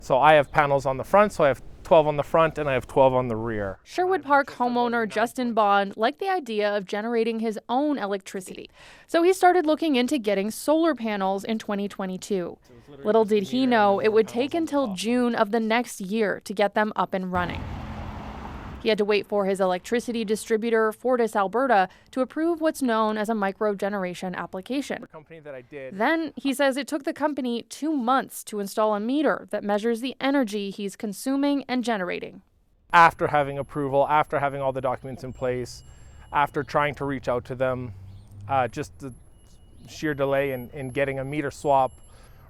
So I have panels on the front, so I have 12 on the front and I have 12 on the rear. Sherwood Park homeowner Justin Bond liked the idea of generating his own electricity, so he started looking into getting solar panels in 2022. Little did he know it would take until June of the next year to get them up and running. He had to wait for his electricity distributor, Fortis Alberta, to approve what's known as a microgeneration application. Then, he says it took the company 2 months to install a meter that measures the energy he's consuming and generating. After having approval, after having all the documents in place, after trying to reach out to them, just the sheer delay in getting a meter swap,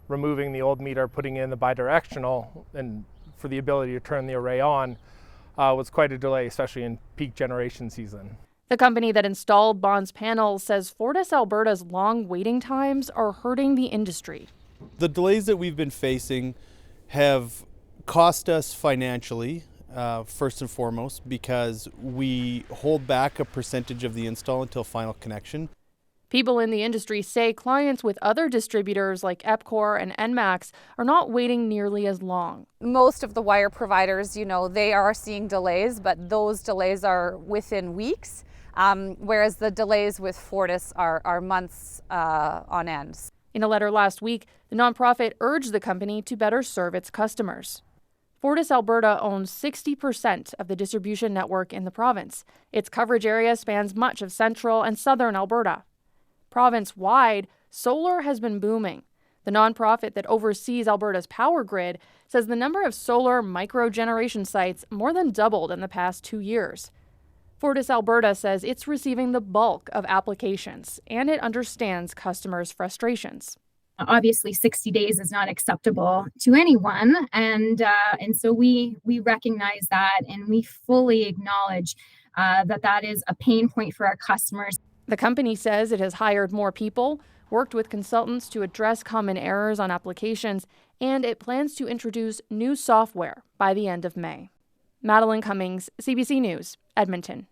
removing the old meter, putting in the bidirectional, and for the ability to turn the array on, was quite a delay, especially in peak generation season. The company that installed Bond's panels says Fortis Alberta's long waiting times are hurting the industry. The delays that we've been facing have cost us financially, first and foremost, because we hold back a percentage of the install until final connection. People in the industry say clients with other distributors like Epcor and Enmax are not waiting nearly as long. Most of the wire providers, they are seeing delays, but those delays are within weeks, whereas the delays with Fortis are months on end. In a letter last week, the nonprofit urged the company to better serve its customers. Fortis Alberta owns 60% of the distribution network in the province. Its coverage area spans much of central and southern Alberta. Province-wide, solar has been booming. The nonprofit that oversees Alberta's power grid says the number of solar microgeneration sites more than doubled in the past 2 years. Fortis Alberta says it's receiving the bulk of applications, and it understands customers' frustrations. Obviously, 60 days is not acceptable to anyone, and so we recognize that, and we fully acknowledge that is a pain point for our customers. The company says it has hired more people, worked with consultants to address common errors on applications, and it plans to introduce new software by the end of May. Madeline Cummings, CBC News, Edmonton.